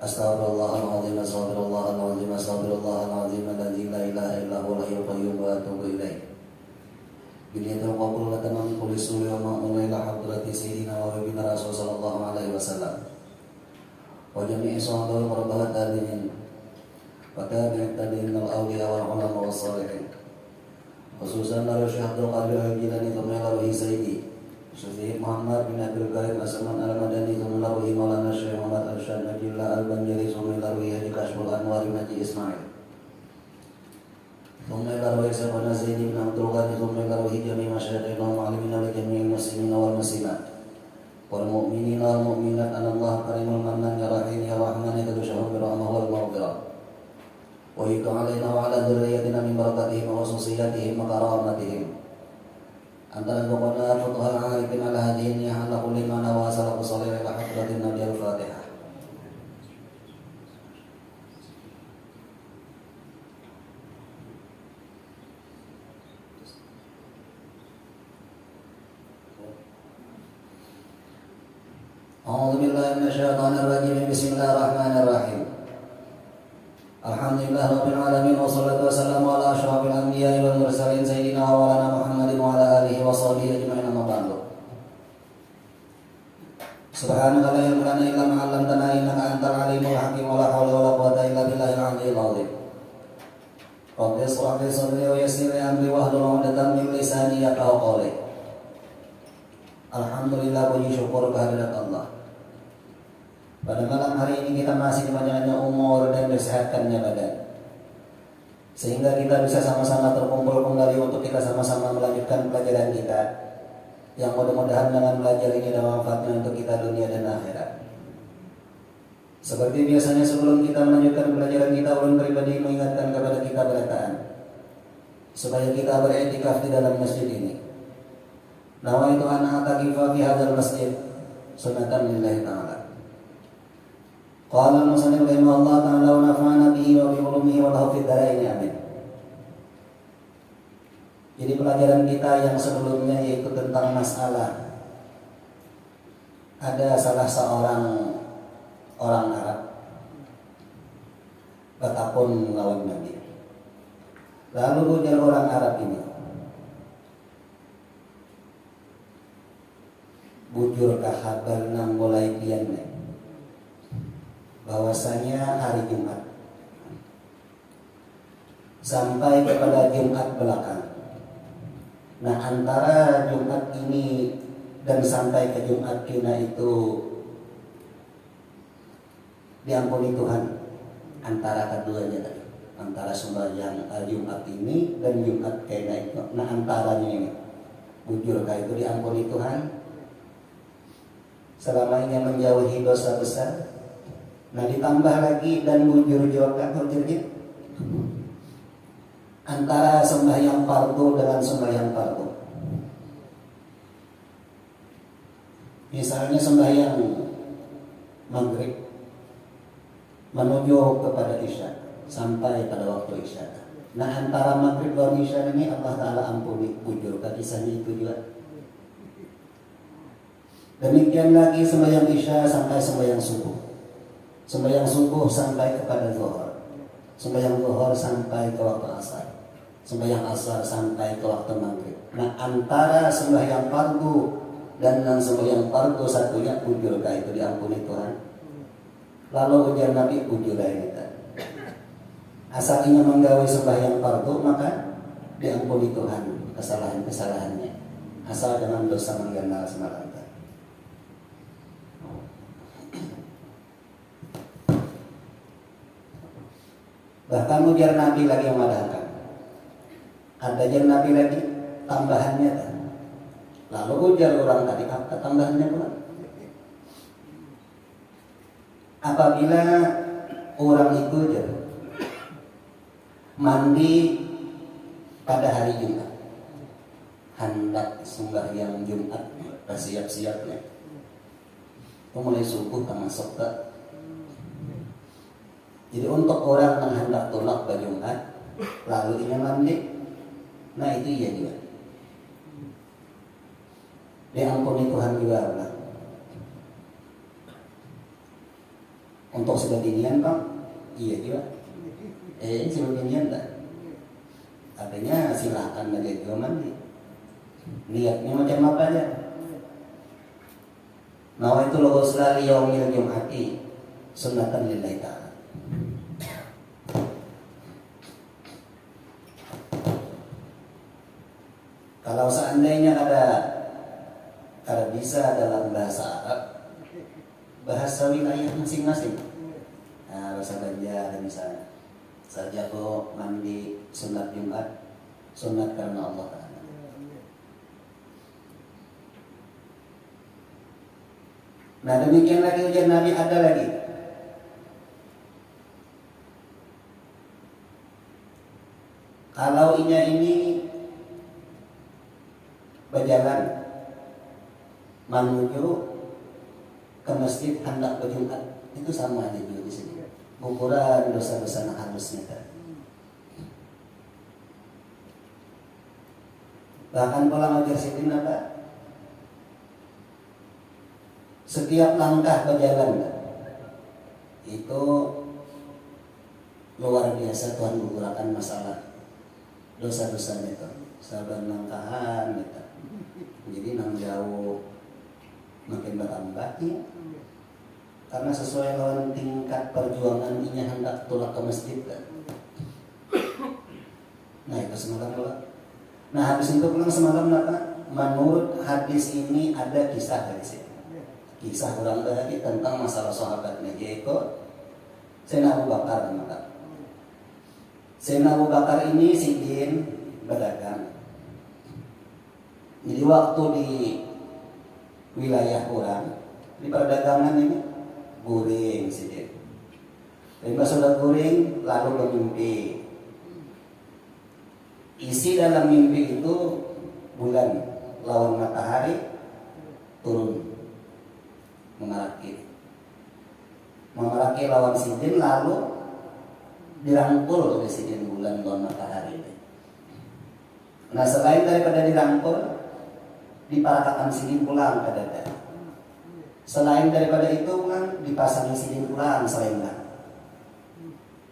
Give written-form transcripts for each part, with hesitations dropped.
Astaghfirullahaladzim, astaghfirullahaladzim, astaghfirullahaladzim, alladzi la ilaha illa huwal hayyul qayyum wa atubu ilaih. Biniyatul qabul wa tamam kulli suri wa ma'ula ila hadrati sayyidina wa habibina rasul sallallahu alaihi wasallam wa jami'i sahabatul qurbahat tabi'in wa tabi'in tabi'in al-awliya wal ulama was salihin. Khususan dari Syekh Abdul Qadir Al-Jilani Tumayyalawi Sayyidi Syekh Muhammad bin Abdul Karim As-Saman Al-Madani Tumayyalawi Maulana Syekh Muhammad Al-Syad Najillah Al-Banjari Tumayyalawi Haji Kashful Anwar Haji Ismail Tumayyalawi Sayyidina Zaidi bin Abdul Qadir Tumayyalawi Jami' Masyarakat Al-Mu'alimina Wa Jami'il Muslimin wal Muslimat wal Mu'minin wal Mu'minat Anallah Karimul Mannan Ya Rahim Ya Rahman Ya Tadushahum Birahmah wal Maghfirah wa yuqim alaina wa ala dzurriyyatina min barakatihim wa khususiyatihim wa karamatihim antara pokoknya futuhal arifin ala hadihin ya ala kulli ma nawasala qusali ila hadratin nabi al-fatihah. A'udzu billahi minasyaitonir rajim. Bismillahirrahmanirrahim. Alhamdulillah rabbil alamin wassalatu wassalamu ala asyrafil anbiya'i wal mursalin sayyidina wa maulana Muhammadin wa ala alihi wa sahbihi ajma'in amma ba'du. Subhanaka la ilma lana illa ma 'allamtana innaka antal alimul hakim wa la haula wa la quwwata illa billahil 'aliyyil 'azim. Rabbi ishrah li sadri wa yassir li amri wahlul 'uqdatam min lisani yafqahu qawli. Alhamdulillah, puji syukur kehadirat Allah. Pada malam hari ini kita masih dipanjangkannya umur dan disehatkannya badan, sehingga kita bisa sama-sama terkumpul kembali untuk kita sama-sama melanjutkan pelajaran kita, yang mudah-mudahan dengan belajar ini ada manfaatnya untuk kita dunia dan akhirat. Seperti biasanya sebelum kita melanjutkan pelajaran kita, ulun pribadi mengingatkan kepada kita berataan supaya kita beriktikaf di dalam masjid ini. Nawaitu an a'takifa fi hadzal masjid sunnatan lillahi ta'ala. Qala al-musannif rahimahullah ta'ala wa nafa'ana bihi wa bi ulumihi wa lahu fid dharain amin. Jadi pelajaran kita yang sebelumnya yaitu tentang masalah ada salah seorang orang Arab bertakun lawan Nabi. Lalu ujar orang Arab ini, bujur kahabar nang mulai pian bahwasanya hari Jumat sampai kepada Jumat belakang. Nah, antara Jumat ini dan sampai ke Jumat kina itu diampuni Tuhan, antara keduanya tadi, antara sembahyang Jumat ini dan Jumat kina itu. Nah, antaranya ini bujur itu diampuni Tuhan selama ini menjauhi dosa besar. Nah, ditambah lagi dan bujur juga hujurnya antara sembahyang fardu dengan sembahyang fardu. Misalnya sembahyang maghrib menuju kepada isya sampai pada waktu isya. Nah, antara maghrib dan isya ini Allah Ta'ala ampuni bujur kisahnya itu juga. Demikian lagi sembahyang isya sampai sembahyang subuh, sembahyang subuh sampai kepada zuhur, sembahyang zuhur sampai ke waktu asar, sembahyang asar sampai ke waktu maghrib. Nah, antara sembahyang fardu dan sembahyang fardu satunya bujur itu diampuni Tuhan. Lalu ujar Nabi bujur kita. Asalnya menggawe sembahyang fardu maka diampuni Tuhan kesalahan-kesalahannya, asal dengan dosa mengganal semalam. Bahkan ujar Nabi lagi memadahkan. Ada ujar Nabi lagi tambahannya kan. Lalu ujar orang tadi apa tambahannya pula? Apabila orang itu ujar mandi pada hari Jumat, hendak sembahyang Jumat bersiap-siapnya, itu mulai subuh termasuk ke. Jadi untuk orang yang hendak tolak ke Jumat lalu ingin mandi, nah itu iya juga, diampuni Tuhan juga. Untuk sebeginian Pak, iya juga. Sebeginian tak. Artinya silakan aja juga mandi. Niatnya macam apa aja. Nawaitu al-ghusla li yaumil jum'ati sunnatan lillahi ta'ala. Kalau seandainya ada bisa dalam bahasa Arab, bahasa wilayah masing-masing. Nah, bahasa Banjar misalnya. Saja kok mandi sunat Jumat, sunat karena Allah Ta'ala. Nah demikian lagi ujian Nabi ada lagi. Kalau inya ini berjalan menuju ke masjid hendak berjumpat, itu sama aja juga di sini. Ukuran dosa-dosa nak harusnya kan. Bahkan pola ngajar sitin apa? Setiap langkah berjalan itu luar biasa Tuhan menggunakan masalah dosa-dosanya itu. Sabar langkahan gitu. Jadi nang jauh makin bertambah ya. Karena sesuai lawan tingkat perjuangan inya hendak tulak ke masjid kan. Nah itu semalam pula. Nah habis itu pulang semalam apa? Menurut hadis ini ada kisah dari sini. Kisah orang tadi tentang masalah sahabatnya yaitu Sayyidina Abu Bakar. Sayyidina Abu Bakar ini sidin berdagang. Jadi waktu di wilayah orang di perdagangan ini guring sidin. Terima sudah guring lalu bermimpi. Isi dalam mimpi itu bulan lawan matahari turun memeraki lawan sidin lalu dirangkul oleh sidin bulan lawan matahari. Nah selain daripada dirangkul diparakakan sidin pulang ke dada. Selain daripada itu kan dipasangi sidin pulang selendang.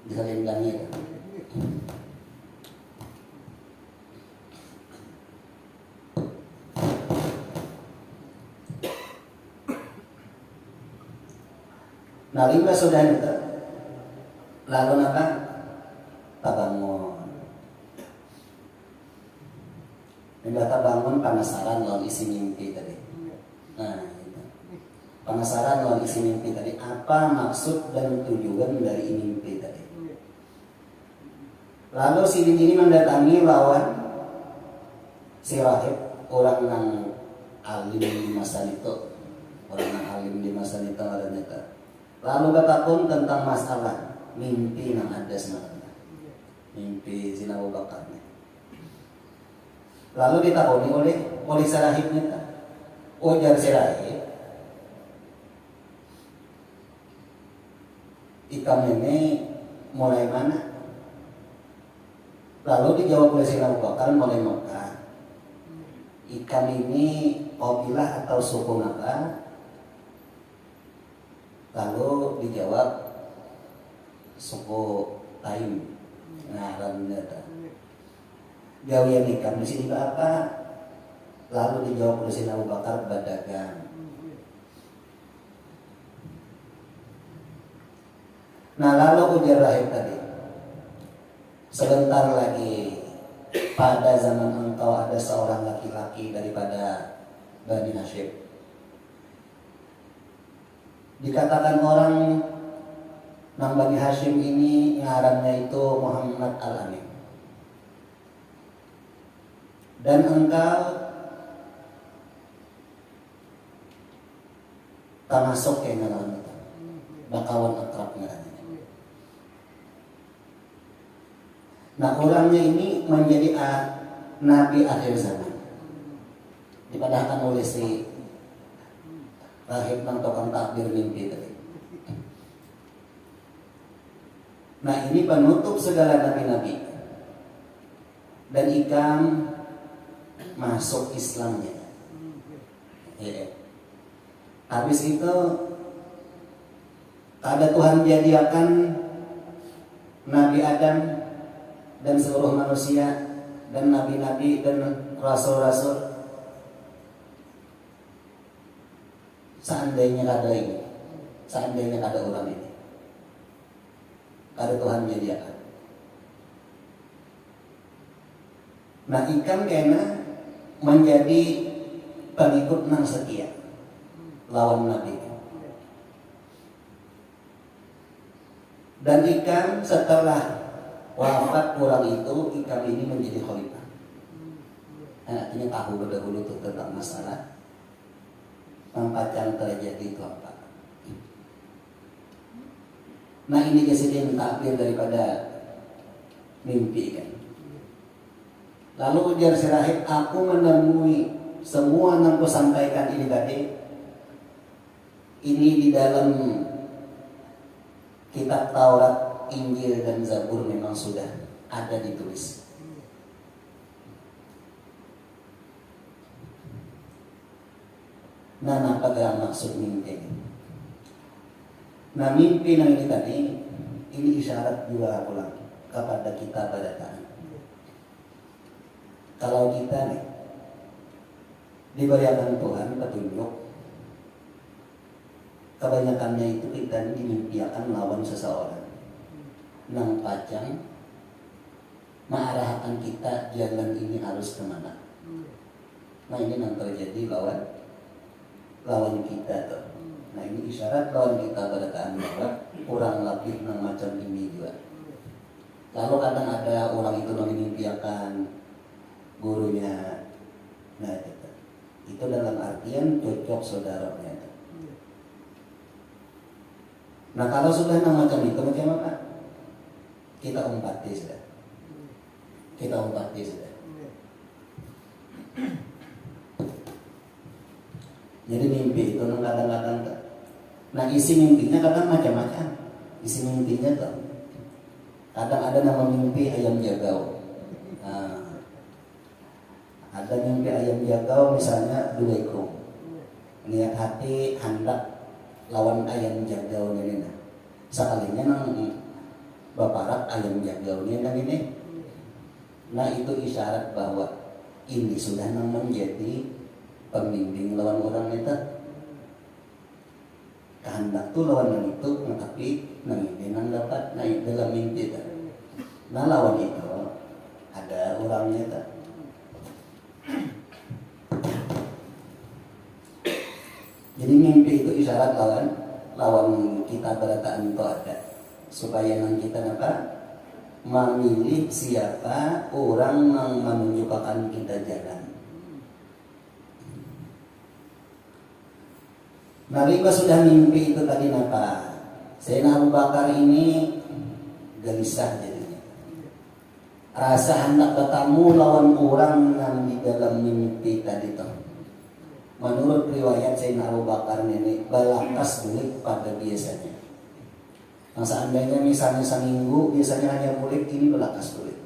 Diselendangnya. Nah lima sudah itu lalu apa? Tabangun. Lima tabangun penasaran lawan isi mimpi tadi. Nah itu. Penasaran lawan isi mimpi tadi. Apa maksud dan tujuan dari mimpi tadi? Lalu si ini mendatangi lawan si rahib, orang yang alim di masa itu. Orang yang alim di masa itu ada nyata. Lalu bertakun tentang masalah mimpi yang ada sebenarnya. Mimpi Sayyidina Abu Bakar. Lalu ditakuni oleh sarahibnya. Ujar sarahib, ikam ini mulai mana? Lalu dijawab oleh Sayyidina Abu Bakar mulai Mekah. Ikam ini kabilah atau suku apa? Lalu dijawab suku Taim. Nah, alhamdulillah. Gawian ikan di sini apa? Lalu dijawab oleh Sayyidina Abu Bakar berdagang. Nah, lalu ujar rahib tadi. Sebentar lagi pada zaman engkau ada seorang laki-laki daripada Bani Hashim. Dikatakan orang Nang Bani Hashim ini ngarannya itu Muhammad Al-Amin. Dan engkau termasuk yang ngaran itu. Bakawan akrab ngarannya. Nah orangnya ini menjadi Nabi akhir zaman. Dipadahkan oleh si rahib nang tokang takbir mimpi tadi. Nah ini penutup segala nabi-nabi. Dan ikam masuk Islamnya. Ya. Habis itu Kada Tuhan jadiakan Nabi Adam dan seluruh manusia dan nabi-nabi dan rasul-rasul. Seandainya kada ini, seandainya kada orang ini, kada Tuhan jadiakan. Nah ikan kena menjadi pengikut nang setia lawan Nabi. Dan ikan setelah wafat orang itu, ikan ini menjadi khalifah. Ini tahu dahulu tuh tentang masalah tempat yang terjadi itu apa. Nah ini jadi takbir daripada mimpi kan. Lalu ujar si rahib, aku menemui semua yang aku sampaikan ini tadi. Ini di dalam kitab Taurat, Injil dan Zabur memang sudah ada ditulis. Nah, apa yang maksud mimpi ini? Nah, mimpi yang ini tadi, ini isyarat juga ulang kepada kita pada tangan. Kalau kita nih diberikan Tuhan petunjuk, kebanyakannya itu kita dimimpiakan lawan seseorang nang pacang mengarahkan kita jalan ini harus kemana. Nah ini yang terjadi lawan kita tuh. Nah ini isyarat lawan kita pada bahwa kurang lebih nang macam ini juga. Lalu kadang ada orang itu yang dimimpiakan gurunya, nah itu dalam artian cocok saudaranya. Nah kalau sudah macam itu macam apa? Kita umpati sudah. Kita umpati sudah. Jadi mimpi itu kadang-kadang. Nah isi mimpinya kadang macam-macam. Isi mimpinya tuh. Kadang ada nama mimpi ayam jagau. Nah, ada mimpi ayam jagau misalnya 2 ekor. Niat hati hendak lawan ayam jagau ini. Sekalinya nang baparak ayam jagau ini. Nah itu isyarat bahwa ini sudah nang menjadi pembimbing lawan orang itu. Kehendak tuh lawan itu, tapi nang ini nang dapat naik dalam mimpi itu. Nah lawan itu ada orangnya itu. Jadi mimpi itu isyarat lawan kita berataan itu ada, supaya nanti kita memilih siapa orang yang menunjukkan kita jalan. Nabi sudah mimpi itu tadi napa? Sayyidina Abu Bakar ini gelisah jadinya. Rasa hendak bertemu lawan orang yang di dalam mimpi tadi tuh. Menurut riwayat Sayyidina Abu Bakar ini balakas bulik pada biasanya. Nah seandainya misalnya seminggu biasanya hanya bulik, ini balakas bulik.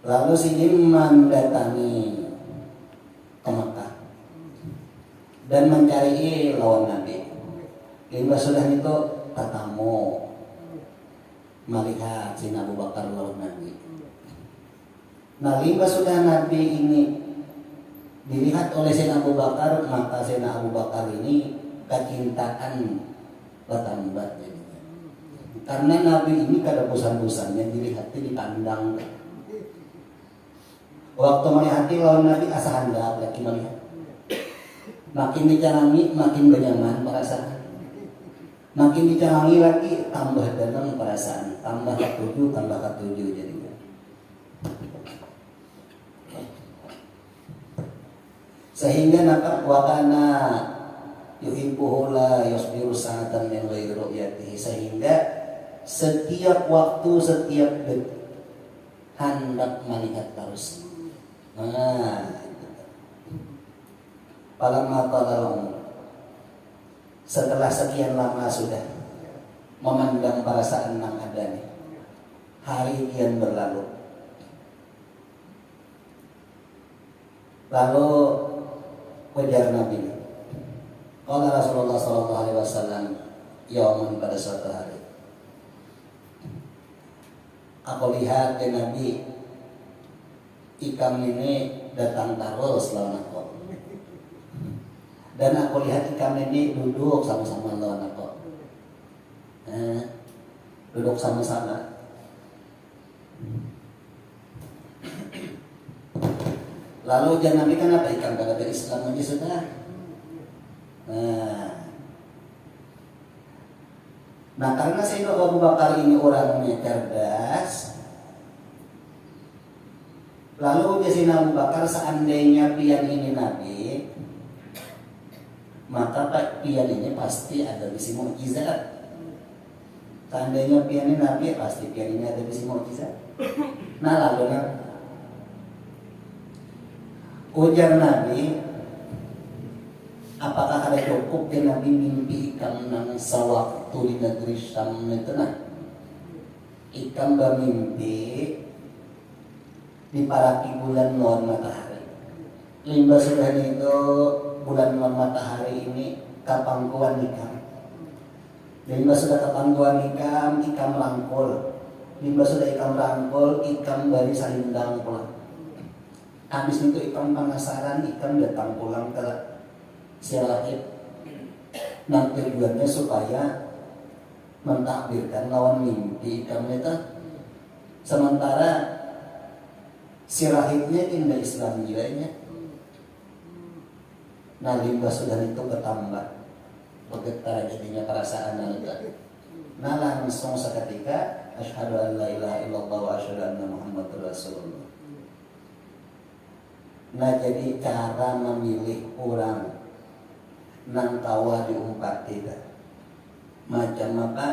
Lalu sini mendatangi ke Mekah dan mencari lawan Nabi. Hingga sudah itu tatamu melihat Sayyidina Abu Bakar lawan Nabi. Nah hingga sudah Nabi ini dilihat oleh Sayyidina Abu Bakar, maka Sayyidina Abu Bakar ini kecintaan bertambah jadinya. Karena Nabi ini kada bosan-bosannya dilihatnya dipandang. Waktu melihat lawan Nabi asa handap lagi melihat. Makin dicalangi makin benyaman perasaan. Makin dicalangi lagi tambah dalam perasaan, tambah ketujuh jadinya. Sehingga napa wakana yuhibbuhu la yasbiru sa'atan min ghairi ru'yatihi, sehingga setiap waktu setiap detik hendak melihat terus. Nah, palamma qadalahum, setelah sekian lama sudah memandang perasaan yang ada nih, hari kian berlalu, Lalu ujar Nabi, qala Rasulullah sallallahu alaihi wasallam, yauman, pada suatu hari aku lihat ke Nabi ikam ini datang terus lawan aku, dan aku lihat ikam ini duduk sama-sama lawan aku, duduk sama-sama. Lalu jangan Nabi, kenapa ikam kada berislam aja sudah? Nah karena Sayyidina Abu Bakar ini orangnya cerdas, lalu Sayyidina Abu Bakar seandainya pian ini Nabi, maka pian ini pasti ada misi mukjizat. Seandainya pian ini Nabi, pasti pian ini ada misi mukjizat. Nah lalu ujar Nabi, apakah ada cukup yang Nabi mimpi ikam nang sewaktu di negeri Syam itu nah? Ikam bermimpi di paraki bulan lawan matahari. Limba sudah itu bulan lawan matahari ini kapangkuan ikam. Limba sudah kapangkuan ikam rangkul. Limba sudah ikam rangkul, ikam dari salindang pulang. Habis itu ikam penasaran, ikam datang pulang ke Silahit. Nah tujuannya supaya mentakbirkan lawan mimpi ikam itu. Sementara sirahitnya indah Islam jiranya. Nah limbah sudah itu bertambah, bergetar jadinya perasaan itu. Nah langsung seketika asyhadu an la ilaha illallah wa asyhadu anna muhammadur rasulullah. Nah jadi cara memilih orang nang tawa diumpat tidak macam apa,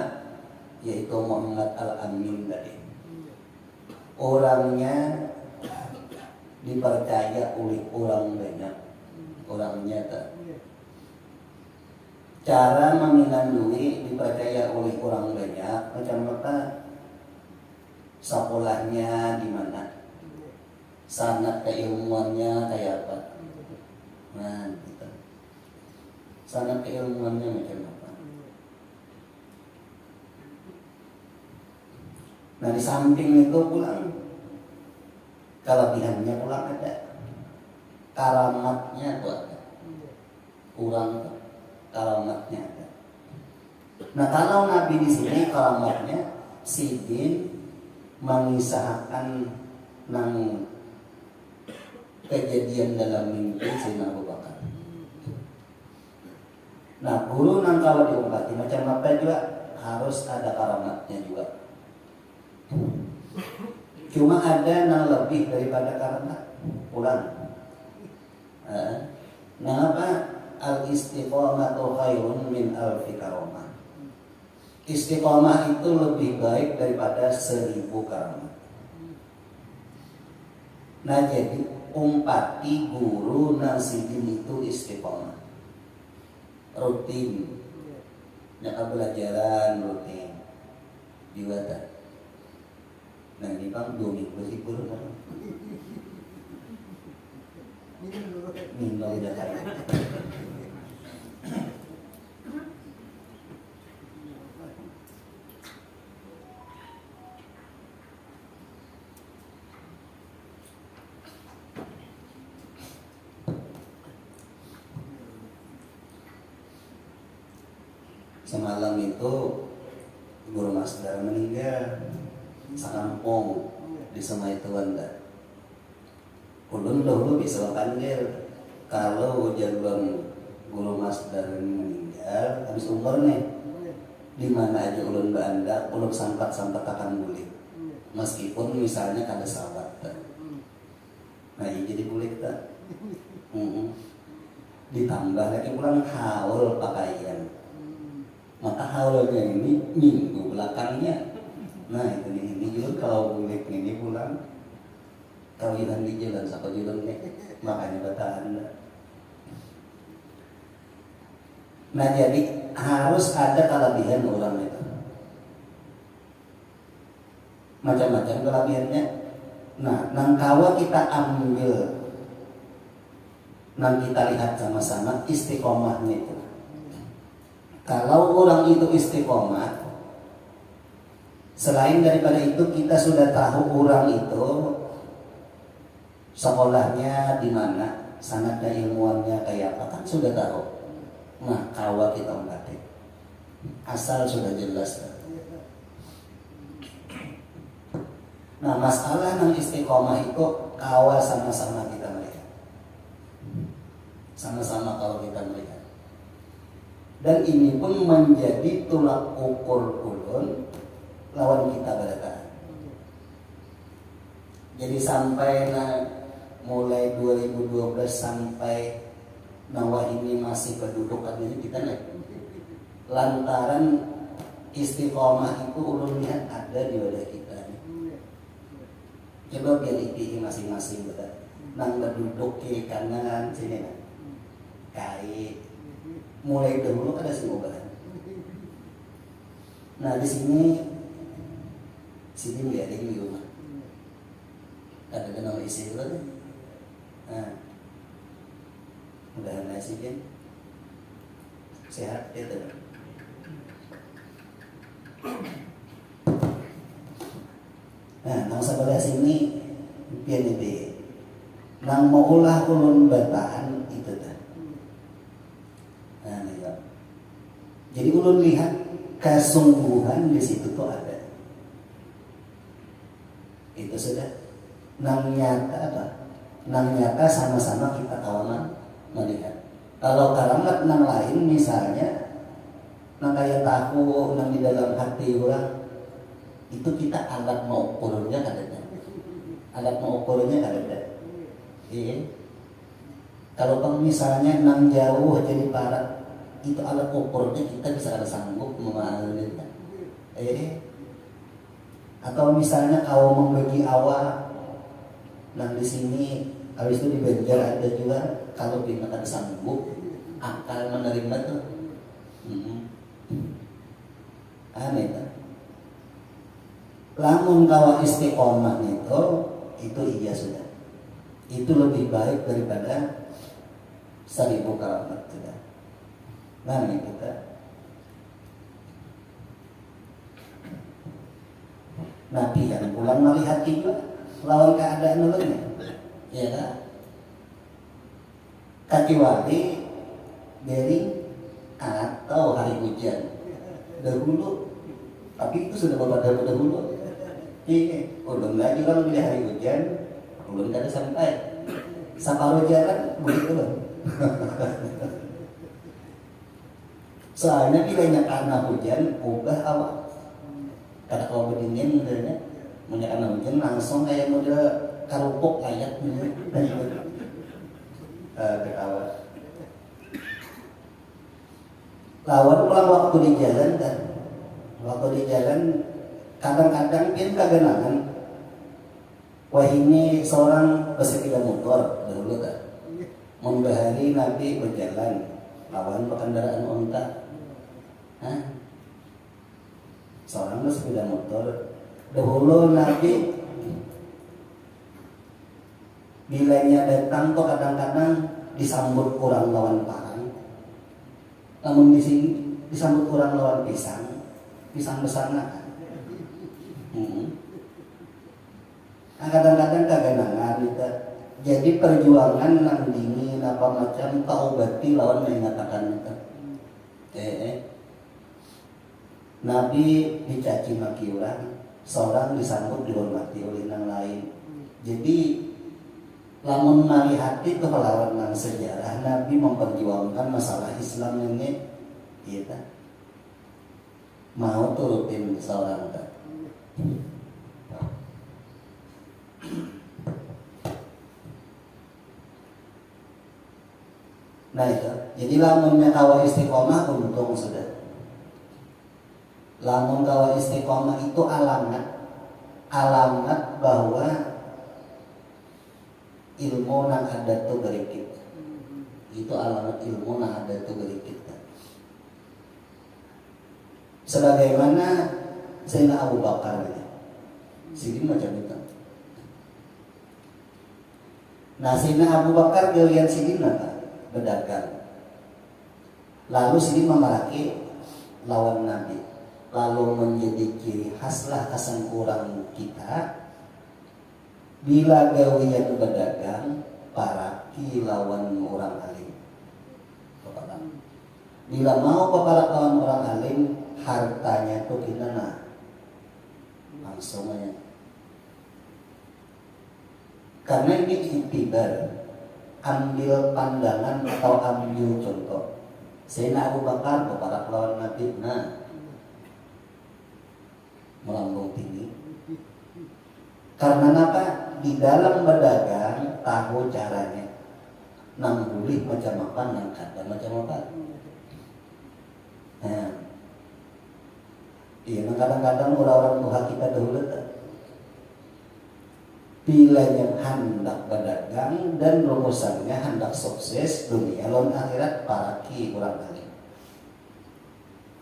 yaitu Muhammad Al-Amin tadi. Orangnya dipercaya oleh orang banyak, orangnya tak. Cara meminandui dipercaya oleh orang banyak, macam apa? Sekolahnya di mana? Sanad keilmuannya kayak apa? Nah, gitu. Sanad keilmuannya macam apa? Nah, di samping itu pulang kelebihannya pulang ada, karamatnya tuh ada, kurang karamatnya ada. Nah, kalau Nabi di sini karamatnya sidin mengisahkan nang kejadian dalam mimpi Sayyidina Abu Bakar. Nah, guru nang kalau diumpati macam apa juga harus ada karamatnya juga. Cuma ada nang lebih daripada karamat pulang. Nah apa? Al-istiqomatu khairun min alfi karamah. Istiqomah itu lebih baik daripada 1000 karamat. Nah jadi umpati guru nasidin itu istiqomah rutin, ya pembelajaran rutin juga tak. Nah ini bang 2 minggu sih guru kan minum udah kayak semalam itu guru Masdar meninggal sakampung di Semai Tuanda. Ulun dahulu bisa panggil kalau jalan guru Masdar meninggal habis umur nih, di mana aja ulun beanda ulun sampat akan boleh, meskipun misalnya kada sahabat. Nah ini jadi boleh tak? Ditambah lagi pulang haul pakaian. Maka haulnya ini minggu belakangnya. Nah itu ini juga kalau bulik ini pulang kawinan di jalan sama jalan nih, makanya bertahan. Nah jadi harus ada kelebihan orang itu, macam-macam kelebihannya. Nah nangkawa kita ambil Nah kita lihat sama-sama istiqomahnya itu. Kalau orang itu istiqomah, selain daripada itu kita sudah tahu orang itu sekolahnya di mana, sanadnya ilmuannya kayak apa kan sudah tahu. Nah kawal kita ungkapin, asal sudah jelas. Nah masalah yang istiqomah itu kawal sama-sama kita melihat, sama-sama kalau kita melihat. Dan ini pun menjadi tolak ukur ulun lawan kita balataan. Jadi sampai mulai 2012 sampai nawa ini masih kedudukan ini kita naik. Lantaran istiqomah itu ulun lihat ada di wadah kita. Coba biar ipih masing-masing betul. Nang berduduk ke kanan sini kan. Kait. Mulai dahulu ada semua. Nah di sini nggak ada di rumah. Ada nama isi dulu deh. Nah, mudah-mudahan nasi kan sehat ya tuh. Nah, nang sebelah sini pian itu, nang mau ulah ulun bataan itu dah. Nah, ya. Jadi ulun lihat kesungguhan di situ tuh ada. Itu sudah. Nang nyata apa? Nang nyata sama-sama kita kawan melihat. Kalau karamat nang lain misalnya, nang kayak tahu nang di dalam hati orang. Itu kita alat mau ukurnya kadang, alat mau ukurnya kadang. Iya. Kalau kamu misalnya nang jauh jadi parah, itu alat ukurnya kita bisa ada sanggup memahami. Iya. Atau misalnya kau membagi awal, nang di sini, habis itu di Banjar ada juga kalau kita ada sanggup akal menerima tuh. Aneh kan? Lamun kawa istiqomah itu iya sudah. Itu lebih baik daripada 1000 karamat sudah. Nah ini kita. Nabi yang pulang melihat juga lawan keadaan dulunya, ya kan? Kecuali dari atau hari hujan dahulu, tapi itu sudah beberapa dahulu. Iya, ulun lagi kalau bila hari hujan, ulun kada sampai separuh jalan begitu loh. Soalnya bilanya karena hujan, ubah awak. Kada kau berdingin, katanya, punya karena hujan langsung kayak model karupuk ayat ketawa. Lawan pulang waktu di jalan kan, kadang-kadang dia kagenangan. Wah ini seorang pesepeda motor dahulu kan, membahari Nabi berjalan lawan kendaraan onta. Seorang pesepeda motor dahulu Nabi bilanya datang tuh kadang-kadang disambut kurang lawan parang. Namun di sini disambut kurang lawan pisang besar nah. Nah, kadang-kadang kagenangan gitu. Jadi perjuangan nang dingin apa macam kaobati lawan mengatakan itu. Nabi dicaci maki orang, seorang disambut dihormati oleh yang lain. Jadi lamun mari hati itu lawan nang sejarah Nabi memperjuangkan masalah Islam ini, gitu. Mau turutin seorang tak. Nah itu, jadi lamunnya kawa istiqomah untung sudah. Lamun kawa istiqomah itu alamat bahwa ilmu nang ada tuh dari kita. Itu alamat ilmu nang ada tuh dari kita. Sebagaimana Sayyidina Abu Bakar ini, sini macam itu. Nah, Sayyidina Abu Bakar galian sidina berdagang. Lalu sini memaraki lawan Nabi. Lalu menjadi ciri khaslah kesan kurang kita bila gawian berdagang paraki lawan orang alim. Bila mau paparak lawan orang alim, hartanya tuh gimana? Langsung aja. Karena ini iktibar, ambil pandangan atau ambil contoh. Sayyidina Abu Bakar paparak lawan Nabi, melambung tinggi. Karena apa? Di dalam berdagang tahu caranya. Nang boleh macam apa, nang kada macam apa. Nah, iya, kadang-kadang orang-orang tua kita dahulu bila yang hendak berdagang dan rumusannya hendak sukses dunia lawan akhirat paraki kurang kali.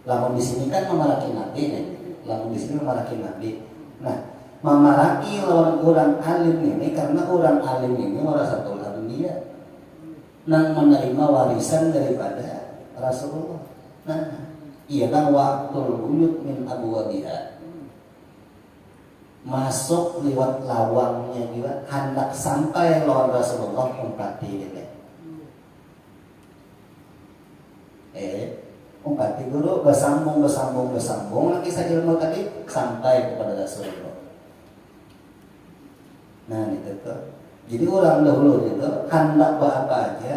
Lamun di sini kan memaraki Nabi nih. Lamun di sini memaraki Nabi. Nah, memaraki lawan orang alim ini karena orang alim ini warasatul anbiya. Nang menerima warisan daripada Rasulullah. Nah, iya kan waktul buyut min abwabiha. Masuk lewat lawangnya juga hendak sampai lawan Rasulullah umpati gitu. Umpati guru bersambung lagi saja ilmu tadi sampai kepada Rasulullah. Nah itu tuh. Jadi orang dahulu itu hendak apa aja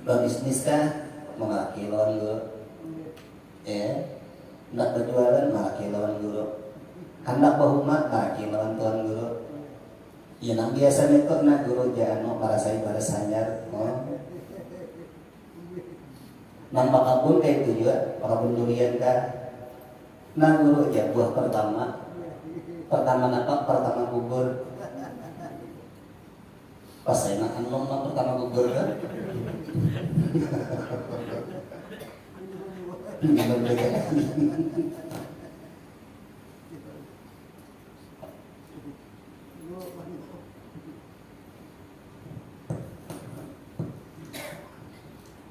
berbisnis kah mengalaki lawan guru. Hendak berjualan mengalaki lawan guru. Hendak berhormat lagi lawan tuan guru. Ya nang biasanya kok nak guru jano para sanyar. Nang pakabun kayak itu juga, pakabun durian kan. Nang guru aja buah pertama gugur. Pas saya makan lomba pertama gugur kan.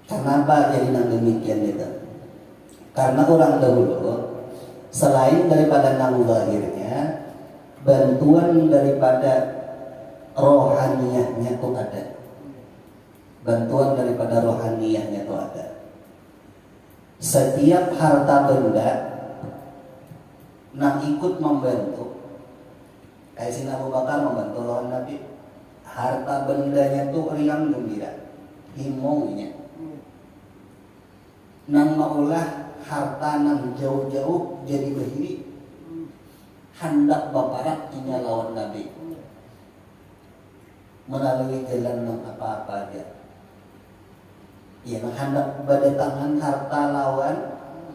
Kenapa jadi nang demikian itu? Karena orang dahulu selain daripada nang zahirnya, bantuan daripada rohaniyahnya itu ada. Bantuan daripada rohaniyahnya itu ada. Setiap harta benda nang ikut membantu. Kayak Sayyidina Abu Bakar membantu lawan Nabi. Harta bendanya itu riang gembira, himongnya. Nang maulah harta nang jauh-jauh jadi behiri hendak baparak inya lawan Nabi melalui jalan nang apa-apa aja. Ia hendak berdatangan harta lawan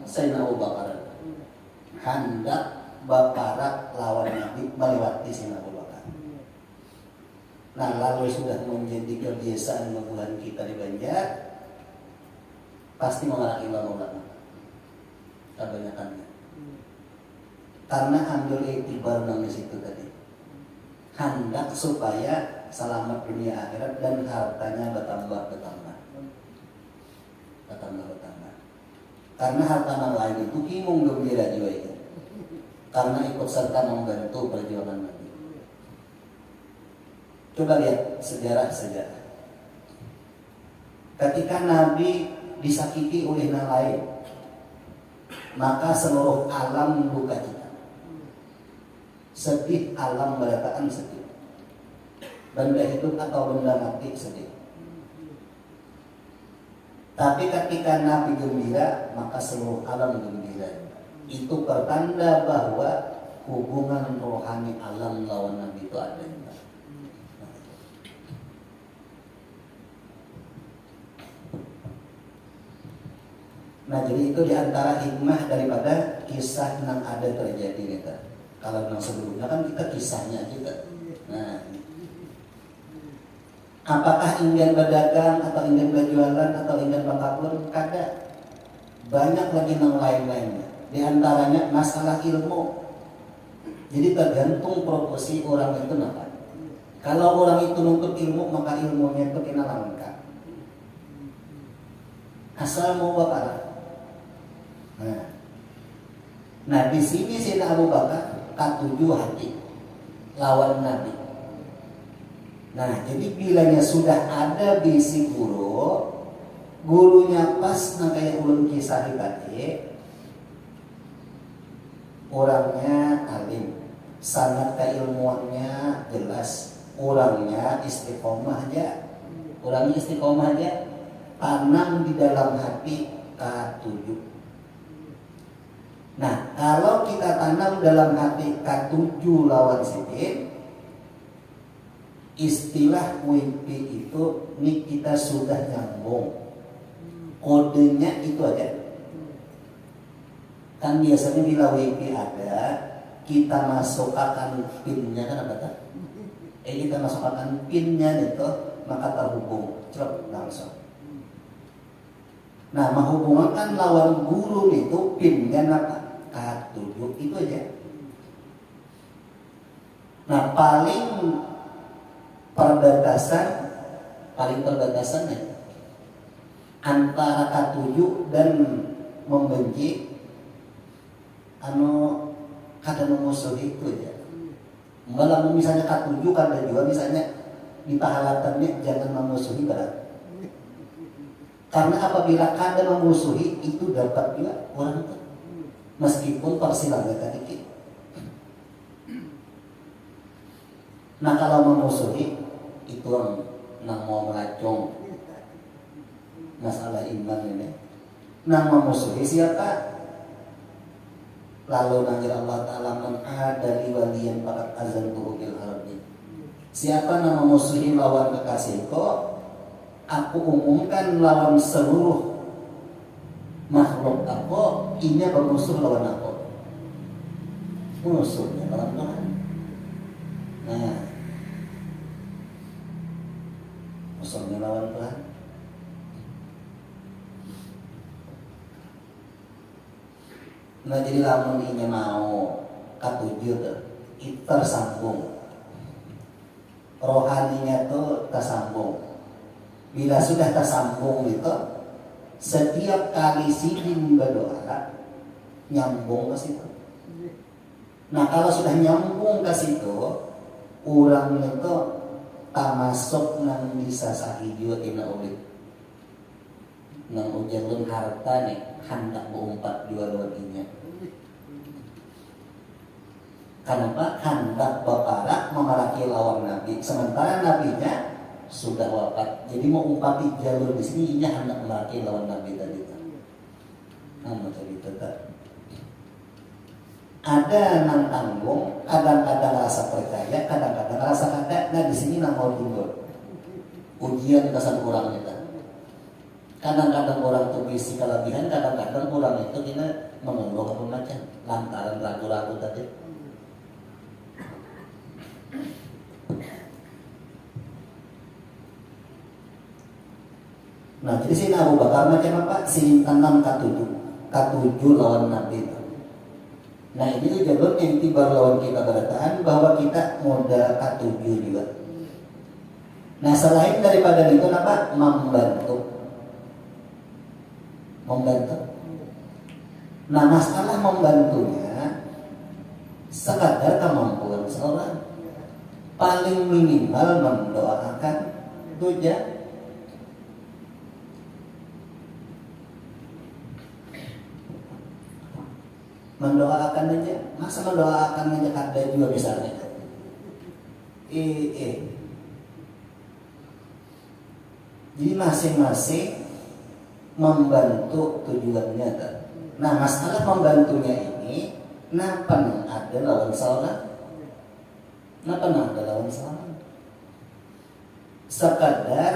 Sayyidina Abu Bakar, hendak baparak lawan Nabi melewati Sayyidina Abu Bakar. Nah lalu sudah menjadi kebiasaan membuat kita di Banjar, pasti mengalami ulama kebanyakannya. Karena ambil itibar nama situ tadi. Hendak supaya selamat dunia akhirat dan hartanya bertambah. Karena harta yang lain itu kimung gembira juga itu. Karena ikut serta membantu perjuangan Nabi. Coba lihat sejarah. Ketika Nabi disakiti oleh yang lain, maka seluruh alam duka cita, sedih, alam berataan sedih, benda hidup atau benda mati sedih. Tapi ketika Nabi gembira, maka seluruh alam gembira. Itu pertanda bahwa hubungan rohani alam lawan Nabi itu ada. Nah jadi itu diantara hikmah daripada kisah yang ada terjadi kita. Kalau yang sebelumnya kan kita kisahnya juga. Nah, apakah ingin berdagang atau ingin berjualan atau ingin berkabur? Kada. Banyak lagi yang lain-lainnya. Di antaranya masalah ilmu. Jadi tergantung proporsi orang itu apa. Kalau orang itu nuntut ilmu, maka ilmunya itu kena lengkap. Asal mau bakar. Nah di sini Sayyidina Abu Bakar katujuh hati lawan Nabi. Nah jadi bilanya sudah ada bisi guru, gurunya pas nang kayak ulun kisah tadi, orangnya alim, sangat keilmuannya jelas, orangnya istiqomah aja, tanam di dalam hati K7. Nah kalau kita tanam dalam hati K7 lawan sidin, istilah WP itu nih kita sudah nyambung, kodenya itu aja. Kan biasanya bila WP ada, kita masukkan pinnya kan apa tak? Kita masukkan pinnya itu, maka terhubung, cerap langsung. Nah menghubungkan lawan guru itu pinnya apa? K7 itu aja. Nah paling perbatasannya antara K7 dan membenci kada memusuhi itu ya. Malah misalnya K7 kada juga misalnya di pahalatannya jangan memusuhi berat. Karena apabila kada memusuhi itu dapat juga orang itu meskipun persilangnya sedikit. Nah kalau memusuhi itu nang mau melacung masalah iman ini. Nang memusuhi siapa? Lalu nanggil Allah Ta'ala man adali waliyan pakat azan tuhukil harbi. Siapa nang memusuhi lawan kekasihku, aku umumkan lawan seluruh makhluk aku, ini bermusuh lawan aku. Musuhnya lawan Tuhan. Nah musuhnya lawan Tuhan. Nah jadi lamun ini mau K7 tuh itu tersambung, rohaninya tuh tersambung. Bila sudah tersambung itu, setiap kali sidin berdoa nyambung ke situ. Nah kalau sudah nyambung ke situ, orang itu tak masuk nang bisa sahidio tina ulit. Nang ujalun harta nih hendak berumpat dua lawannya. Kenapa? Hendak berparak memaraki lawan Nabi, sementara Nabinya sudah wafat. Jadi mau umpati jalur di sini ini hendak memaraki lawan Nabi tadi. Namun jadi tetap ada nang tanggung, kadang-kadang rasa percaya, kadang-kadang rasa kada. Nah di sini nang mau timbul ujian kesan kurang kita. Kadang-kadang orang tuh bisi kelebihan, kadang-kadang orang itu kita mengeluh apa macam lantaran ragu-ragu tadi. Nah jadi sini Abu Bakar macam apa? Sini tanam K7 lawan Nabi itu. Nah ini tuh jalur yang tiba lawan kita bertahan bahwa kita modal K7 juga. Nah selain daripada itu apa? Membantu. Nah masalah membantunya sekadar kemampuan seorang, paling minimal mendoakan itu aja. Mendoakan aja, masa mendoakan aja kada juga misalnya. Jadi masing-masing membantu tujuannya. Nah masalah membantunya ini, kenapa ada lawan salah? Sekadar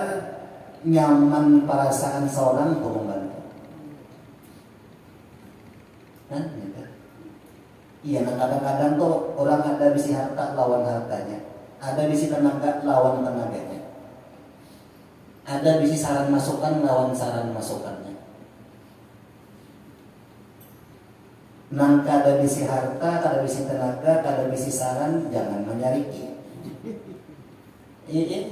nyaman perasaan seorang untuk membantu. Gitu. Iya, kadang-kadang tuh orang ada bisi harta lawan hartanya, ada bisi tenaga lawan tenaganya, ada bisi saran masukan lawan saran masukannya. Nang kada bisi harta, kada bisi tenaga, kada bisi saran, jangan menyariki. Iya,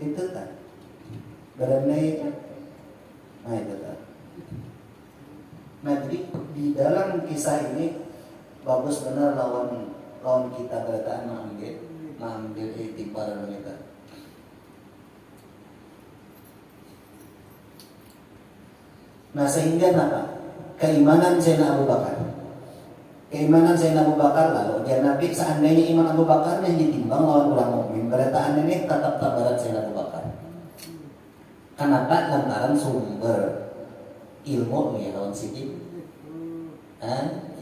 itu kan beranda itu. Nah itu kan. Nah jadi di dalam kisah ini bagus benar lawan kita berataan mengambil itibar kita. Nah sehingga apa? Keimanan Sayyidina Abu Bakar. Keimanan Sayyidina Abu Bakar lalu dia Nabi seandainya iman Abu Bakar yang ditimbang lawan orang mukmin, berataan ini tetap tabarat Sayyidina Abu Bakar. Kenapa? Lantaran sumber ilmu nih lawan sini.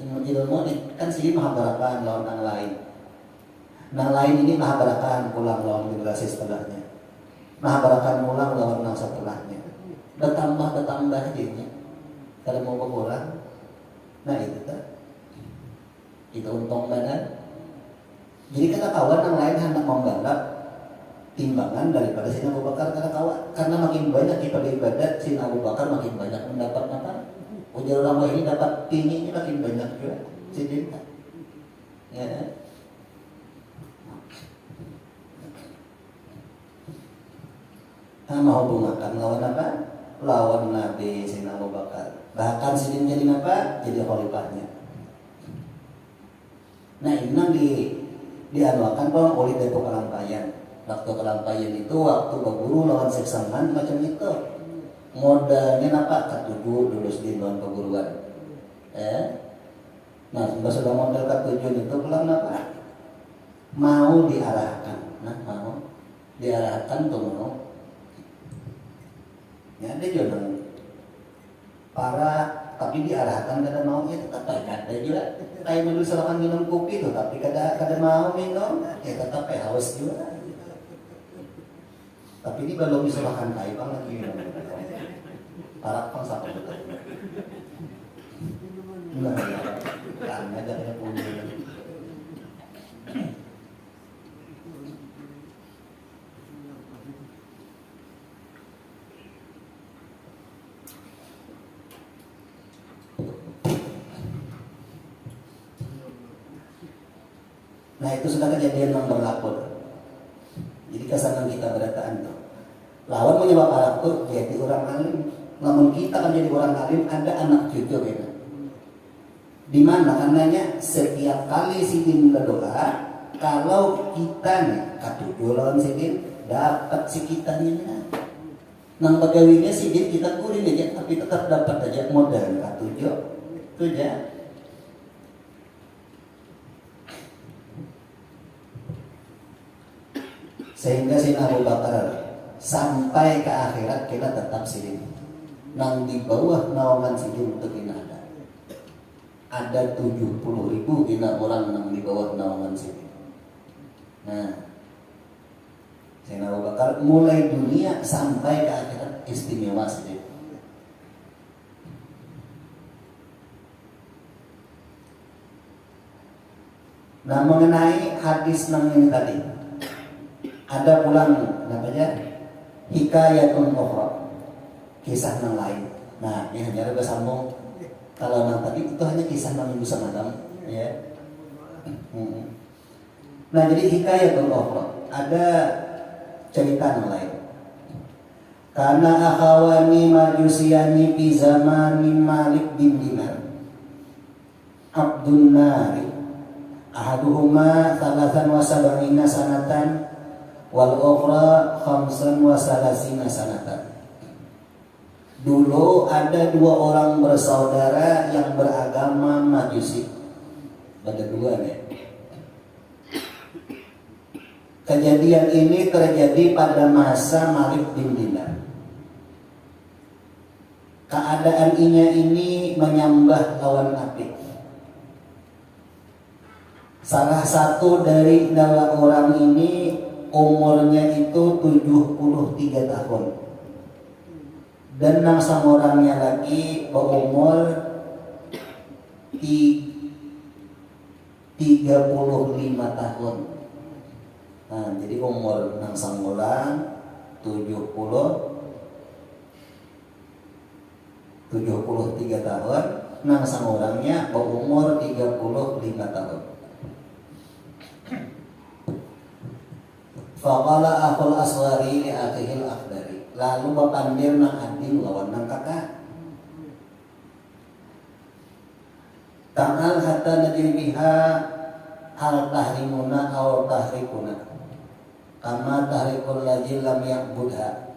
Ilmu nih kan sini Mahabharatan lawan yang lain. Yang lain ini Mahabharatan pulang lawan generasi setelahnya. Mahabharatan pulang lawan yang setelahnya. Bertambah jadinya. Kalau mau berkurang, nah itu kan. Itu untung banget. Jadi kata kawan yang lain hendak membalap timbangan daripada Sayyidina Abu Bakar karena makin banyak kita beribadat, Sayyidina Abu Bakar makin banyak mendapat apa? Ujar ulama ini dapat tinggi makin banyak juga. Sayyidina. Ya. Mau gunakan lawan apa? Lawan Nabi Sayyidina Abu Bakar. Bahkan Sayyidina jadi apa? Jadi khalifahnya. Nah ini dianuakan oleh Depo Kalampayan. Waktu Kalampayan itu waktu berburu lawan seksaman macam itu. Modalnya apa? Ketujuh dulu di lawan perguruan. Nah sudah modal ketujuh itu pulang apa? Mau diarahkan. Nah mau diarahkan tuh mau. Ya ada juga para tapi diarahkan kada mau ya tetap ada juga kayak dulu silakan minum kopi tuh tapi kada mau minum ya tetap haus juga tapi ini belum diserahkan kayak bang lagi minum para pang satu betul nah karena ada punya. Nah itu sudah kejadian yang berlaku. Jadi kesannya kita berataan tuh. Lawan menyebab Arab tuh jadi orang alim. Namun kita kan jadi orang alim ada anak cucu gitu. Di mana karenanya setiap kali sidin berdoa, kalau kita nih katujuh lawan sidin dapat si kitanya nih. Nang pegawainya sidin kita kurin aja tapi tetap dapat aja modal katujuh. Itu aja. Sehingga Sayyidina Abu Bakar sampai ke akhirat kita tetap sidin. Nang di bawah naungan sidin itu kita ada 70.000 kita orang nang di bawah naungan sidin. Nah, Sayyidina Abu Bakar mulai dunia sampai ke akhirat istimewa sidin. Nah mengenai hadis nang ini tadi ada pulang namanya hikayatun ukhra, kisah yang lain. Nah ini hanya ada sambung. Kalau yang tadi itu hanya kisah yang Musa Adam, ya. Nah jadi hikayatun ukhra, ada cerita yang lain. Karena akhawani majusiyani fi zamani Malik bin Dinar Abdun Nari ahaduhuma 73 sanatan wal ukhra 35 sanatan. Dulu ada dua orang bersaudara yang beragama Majusi. Ada dua nih. Kejadian ini terjadi pada masa Malik bin Dinar. Keadaan ini menyembah lawan api. Salah satu dari dua orang ini umurnya itu 73 tahun. Dan yang sama orangnya lagi berumur 35 tahun. Nah, jadi umur yang sama orang 73 tahun, yang sama orangnya berumur 35 tahun. Faqala akhul asghari li akhihil akbari. Lalu bapandir nang ading lawan nang kakak. Ta'al hatta najil biha hal tahrimuna aw tahrikuna. Kama tahrikul ladzi lam ya'budha.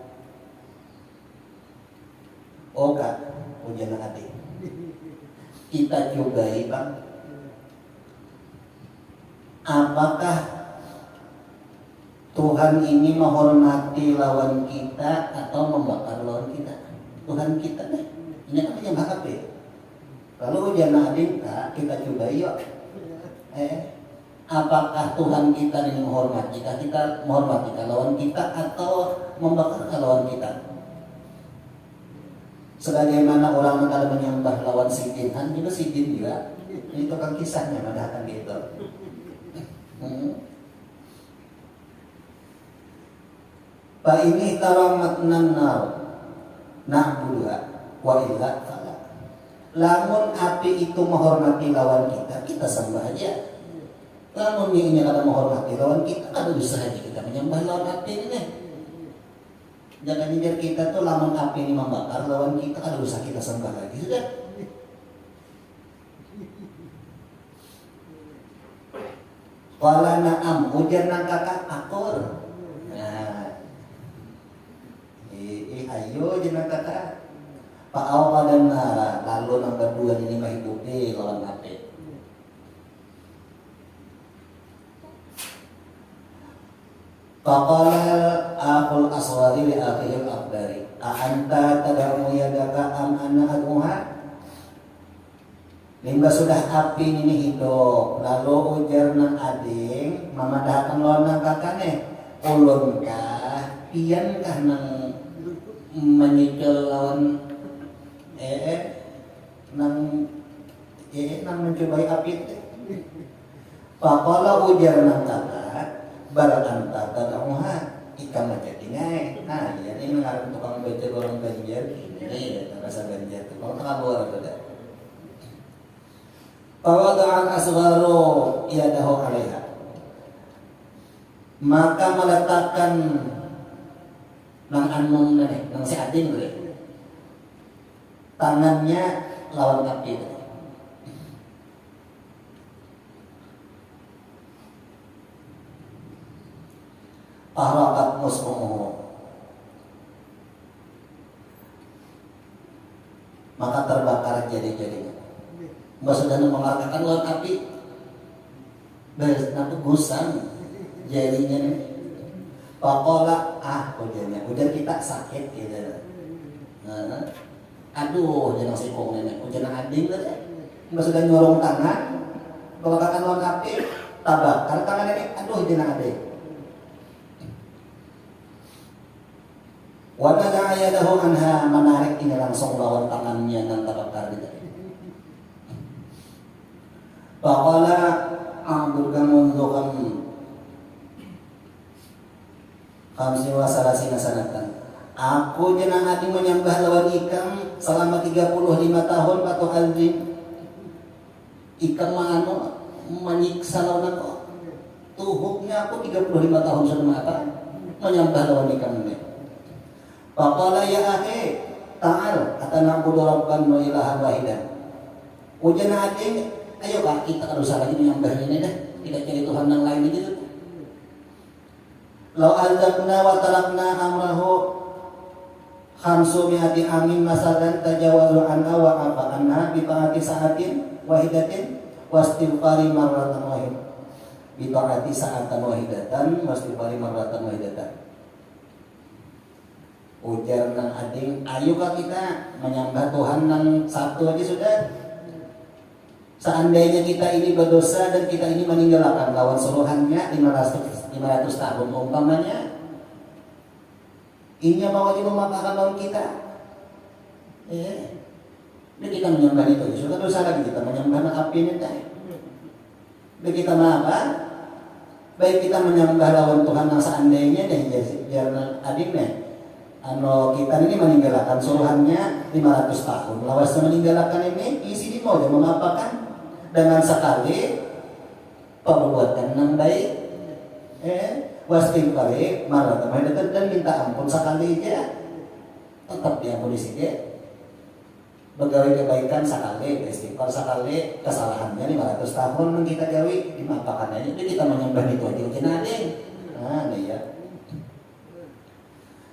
Oka, ujian adik. Kita cobai bang. Apakah Tuhan ini menghormati lawan kita atau membakar lawan kita? Tuhan kita deh. Ini kan menyembah apa? Lalu ujian adik kita coba yuk. Apakah Tuhan kita ini menghormati kita menghormati lawan kita atau membakar lawan kita? Sebagaimana orang kalau menyembah lawan sidin, kan juga sidin juga. Itu kan kisahnya madahakan gitu. Fa ini karamatnan nar na'buduha wa illa fala. Lamun api itu menghormati lawan kita, kita sembah aja. Lamun ini kada menghormati lawan kita, kada bisa aja kita menyembah lawan api ini. Jangan biar kita tuh lamun api ini membakar lawan kita, kada usah kita sembah lagi sudah. Wala na'am, ujar nang kakak akur. Nah, ayo jenang kakak. Pa'aw pada nara, lalu nang berdua ini menghidupi lawan api. Faqala akhul aswari li akhil akbari. A'anta tad'u yadaka am anna ad'uha? Limba sudah api ini hidup, lalu ujar nang ading, mamadahkan lawan nang kakane, ulun kah, pian kah nang menyicil lawan nang mencobai api itu. Faqala ujar nang kakak, baranganta tad'uha, ikam jadi ngai. Nah, ini mengarang tukang baca orang banjar, ini rasa banjar tuh. Kalau tengah luar ada. Fawada'al asgharu yadahu 'alaiha. Maka meletakkan nang anung nang si ading tangannya lawan api itu. Ahrakat musmuhu. Maka terbakar jadi-jadinya. Maksudnya mengatakan lawan api nanti gusang jadinya nih. Pakola udah kita sakit gitu. Nah, aduh jangan sikong nenek, udah ading tadi. Maksudnya nyorong tangan, mengatakan lawan api, tabakar tangan nenek, aduh jangan ading. Wana ayadahu anha, menarik ini langsung lawan tangannya dan tabakar gitu. Faqala a'buduka mundu khamsi wa salasina sanatan. Aku jenang hati menyembah lawan ikam selama 35 tahun patuh alzim. Ikam mangano menyiksa lawan aku. Tuhuknya aku 35 tahun sudah apa? Menyembah lawan ikam ini. Faqala ya akhi, ta'al atanabudu rabban wa ilahan wahidan. Ujian hati, ayo kak kita kan usah lagi menyembah ini deh. Kita cari Tuhan yang lain aja tuh. Lau azabna wa tarakna amrahu khamsu mi'ati amin masalan tajawazu anna wa afa'anna bi ta'ati sa'atin wahidatin wastighfari marratan wahid. Bi ta'ati sa'atan wahidatan wastighfari marratan wahidatan. Ujar nang ading, ayo kak kita menyembah Tuhan yang satu aja sudah. Seandainya kita ini berdosa dan kita ini meninggalkan lawan suruhannya 500 tahun umpamanya ini mau wajib memaafkan lawan kita. Ini kita menyembah itu sudah dosa lagi kita menyembah api ini teh. Ini kita apa? Baik kita menyembah lawan Tuhan yang seandainya deh biar adiknya kita ini meninggalkan suruhannya 500 tahun. Lawas meninggalkan ini isi di mau dia memaafkan dengan sekali perbuatan yang baik. Wastighfari marah teman dekat dan minta ampun sekali aja, tetap diampuni sih dia. Begawi kebaikan sekali, istighfar sekali, kesalahannya 500 tahun kita gawi dimaafkan aja. Jadi kita menyembah itu aja mungkin ada. Nah, nih ya.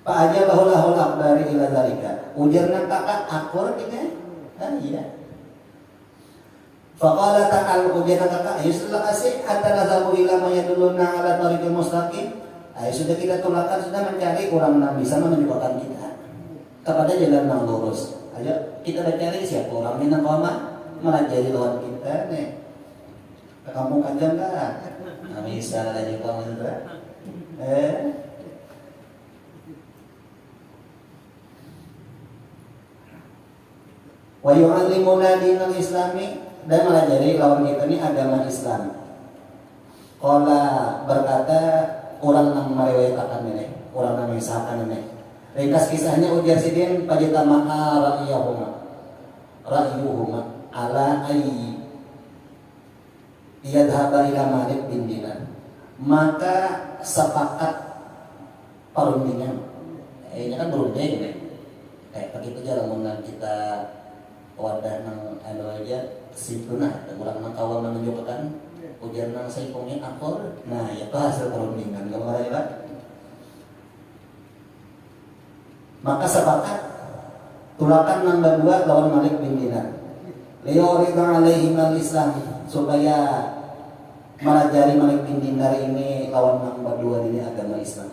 Pak aja bahulahul akbari ila dzalika. Ujarna kakak akur gitu. Ah iya. Faqala ta'al ujarna kakak, "Ya sudah kasih antara zabu ila mayaduluna ala tariqil mustaqim." Ayo sudah kita tulakan sudah mencari orang yang bisa menunjukkan kita kepada jalan yang lurus. Ayo kita cari siapa orang yang koma melajari lawan kita nih. Ke kampung Kanjeng kan? Nah, bisa lagi kamu itu. Wa yu'allimuna dinal islami dan melajari lawan kita ini agama Islam. Qala berkata orang yang meriwayatkan ini, orang yang mengisahkan ini. Ringkas kisahnya ujar sidin pajitama'a ra'yuhuma ala ayyi yadhaba ila Malik bin Dinar. Maka sepakat perundingan. Ini kan berunding nih. Kayak begitu aja lamungan kita wadah nang anu aja situ nah urang nang kawan menunjukkan ujar nang saipungin akor. Nah, itu hasil perundingan gambar ya. Maka sepakat tulakan nang berdua lawan Malik bin Dinar. Liyurida alaihim al-Islam supaya melajari Malik bin Dinar ini lawan nang berdua ini agama Islam.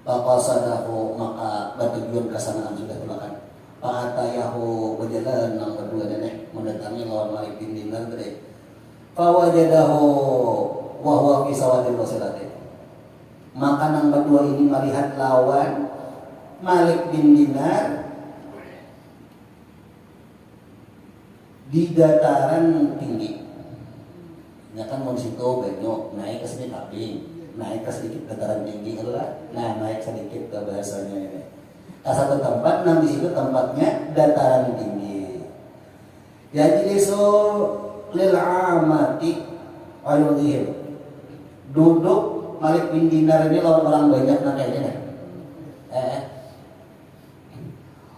Faqasadahu maka bertujuan ke sana sudah tulakan. Fa'atayahu berjalan nang berdua ini mendatangi lawan Malik bin Dinar tadi. Fawajadahu wa huwa fi sawadil wasilati. Maka nang berdua ini melihat lawan Malik bin Dinar di dataran tinggi. Ya kan mau situ banyak naik ke sini tapi naik ke sedikit dataran tinggi adalah naik sedikit ke bahasanya ini. Ke satu tempat di situ tempatnya dataran tinggi. Jadi lil amati ayudhir. Duduk Malik bin Dinar ini lawan orang banyak kayaknya.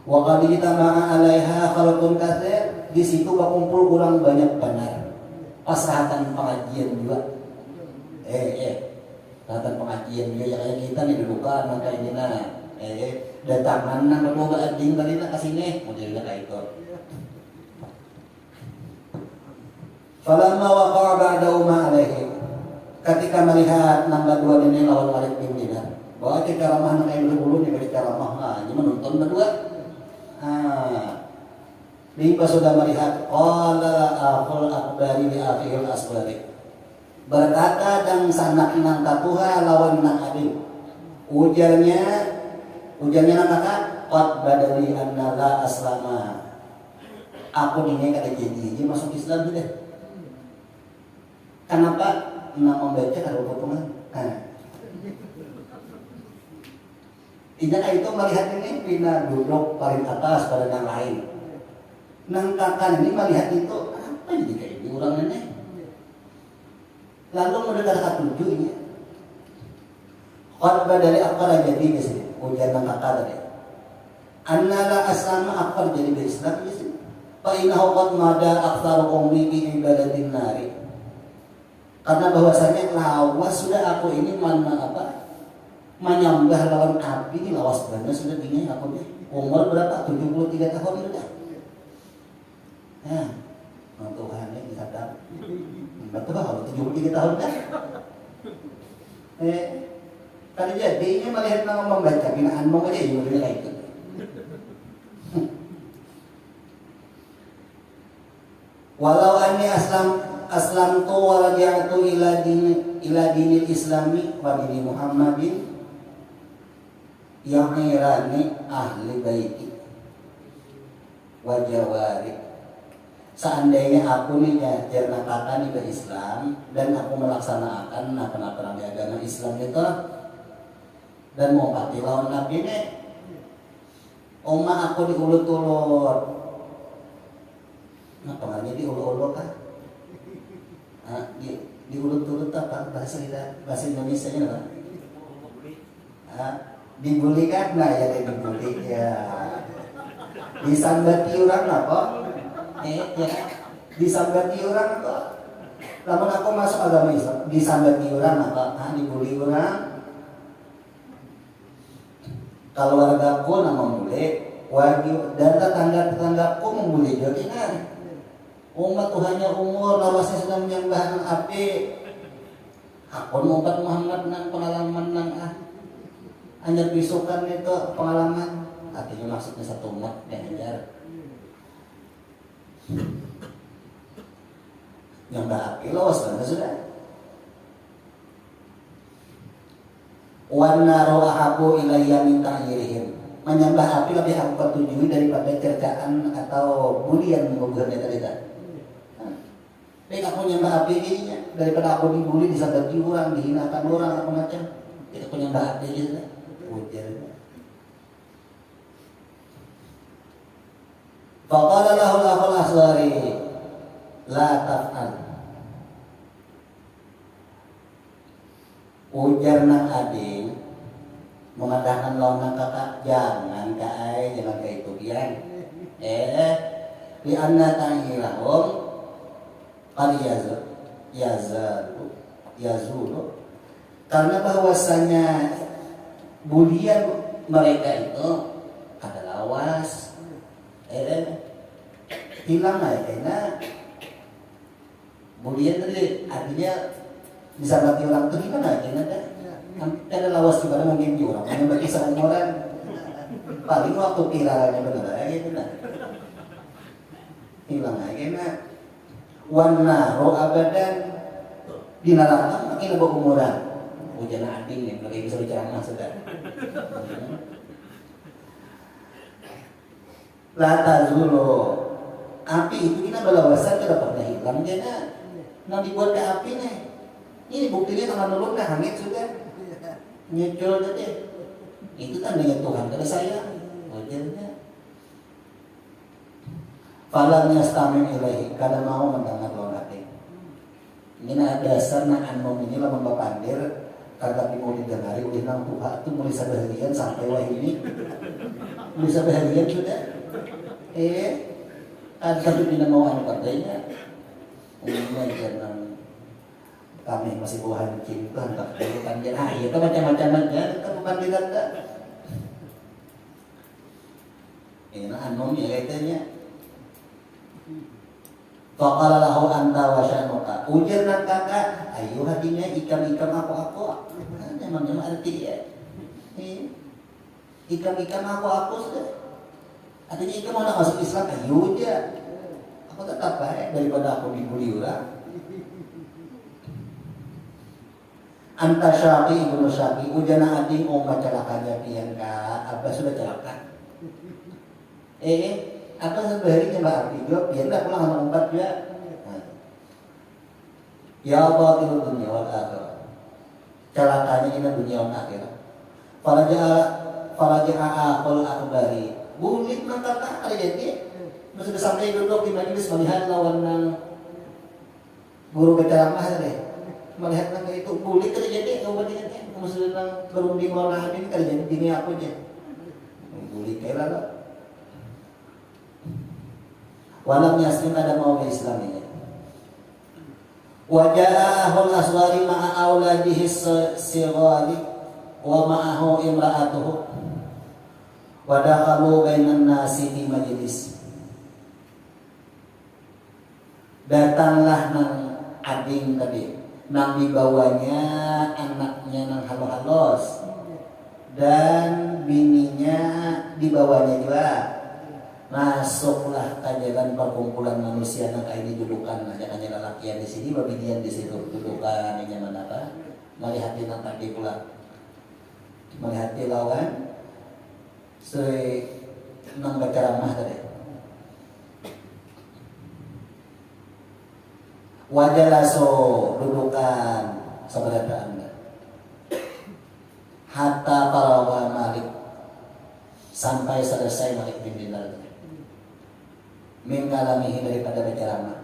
Wa qad jitama'a 'alaiha khalqun katsir, di situ berkumpul orang banyak benar. Pasrahatan pengajian juga. Pasrahatan pengajian juga ya kayak kita nih dudukan maka ini datangan nang boga ading tadi na kasine modelnya kayak itu. Falamma waqa'a ba'dauma 'alaihi. Ketika melihat nambah dua ini lawan Malik bin Dinar, bahwa kita ramah nang kayak dulu nih beri ramah ini menonton berdua. Limpa sudah melihat qala akhul akbari li akhil asbari. Berkata dan sanak nang katuha lawan nang adik. Ujarnya nang kakak qad badali anna la aslama. Aku ini kada jadi masuk Islam deh. Kenapa? Nang membaca kada potongan. Ingat itu melihat ini pina duduk paling atas pada yang lain. Nang kakak ini melihat itu apa jadi kayak ini orang ini. Lalu mendengar ketujuh ini. Khotbah dari akar jadi di sini. Ujian nang kakak tadi. Annala aslama akar jadi berislam di sini. Fa innahu qad mada aktsar qawmi bi ibadatin nari. Karena bahwasanya lawas sudah aku ini menyembah lawan api ini lawas banget sudah tinggi aku nih umur berapa 73 tahun itu dah. Tuhan ini disadap betul kalau 73 tahun dah. Karena jadinya melihat nama membaca binaan mau aja juga kayak itu. Walau ani aslam tu wa raja'tu ila dinil islami wa dini Muhammadin ya'irani ahli baiti wa jawari. Seandainya aku nih nyatakan ke Islam dan aku melaksanakan apa-apa di agama Islam itu dan mau pati lawan Nabi nih, oma aku diulut-ulut. Nah, pengennya diulut-ulut kan? diurut-urut apa bahasa Indonesia nya apa? Dibully kan? Nah ya dibully ya. Disambati orang apa? Ya disambati orang apa? Lamun aku masuk agama Islam, disambati orang apa? Dibully orang. Kalau wargaku nama membuli, wajib dan tetangga-tetanggaku membuli juga kan. Umat Tuhannya umur, lawasnya sedang menyembah api. Aku umat Muhammad nang pengalaman nang hanya bisukan itu pengalaman. Artinya maksudnya satu umat yang ajar. Nyembah api lawas kan sudah. Wan naru ahabu ilayya min ta'yirihim. Menyembah api lebih aku ketujui daripada cercaan atau bulian menggugurnya tadi kan. Baik aku nyembah api ini daripada aku dibully, disabati orang, dihinakan orang apa macam. Itu aku nyembah api gitu kan. Ujar. Faqala lahu al aswari la taf'al. Ujar nang ading mengatakan lawan kakak jangan jangan kayak itu kian. Li anna ta'ilahum qad yazulu karena bahwasanya bulian mereka itu ada lawas hilang aja bulian tadi artinya disabati orang itu gimana aja ada lawas juga mungkin orang yang bagi sama orang paling waktu kiranya benar aja gitu nah hilang aja warna roh abadan di neraka makin lebih umuran hujan ading nih lagi bisa bicara sudah lata zulu api itu kita balawasan tidak pernah hilang jadi nah dibuat ke api nih ini buktinya tangan nulung dah hangit sudah nyecul jadi itu tandanya Tuhan kepada saya hujannya falam yastamin ilahi kada mau mendengar lonate. Ini dasar na anom ini lah membapandir karena mau didengari oleh nang Tuhan itu mulai sabaharian sampai wah ini mulai sabaharian sudah tapi tidak mau anu partainya umumnya jangan kami masih buahan cinta tak bukan jangan itu macam-macam aja itu bukan tidak ada ini na anom ya kaitannya. Faqala lahu anta wa sya'nuka. Ujar nak kakak, ayo hatinya ikam-ikam aku. Memang arti ya. Ikam-ikam aku sudah. Artinya ikam mau masuk Islam, ayo aja. Aku tetap baik daripada aku dibully orang. Anta Syafi ibnu Syafi, ujana ading celakanya pian ka, apa sudah celaka. Apa sebenarnya mbak api juga biar nggak pulang sama empat juga ya Allah itu dunia wal akhirah celakanya ini dunia wal akhirah faraja'a akul akbari bulit mengkata ada jadi sudah sampai duduk di majelis melihat lawan guru berceramah deh melihat nang itu bulit terjadi kemudian sudah berunding warna ini terjadi gini aku aja bulit kayak lah walam yasmin ada mau ke Islam ini. Wajahul aswari ma'a auladihi sighari wa ma'ahu imra'atuhu. Wa dakhalu bainan nasi di majlis. Datanglah nang ading tadi, nang dibawanya anaknya nang halos dan bininya dibawanya juga. Masuklah kajian perkumpulan manusia yang ini dudukan hanya lelaki yang di sini bagian di situ dudukan ini mana apa melihat di tadi pula melihat lawan nang berceramah tadi wajalaso dudukan seberapa anda hatta parawa malik sampai selesai Malik bin Dinar min kalamihi daripada berceramah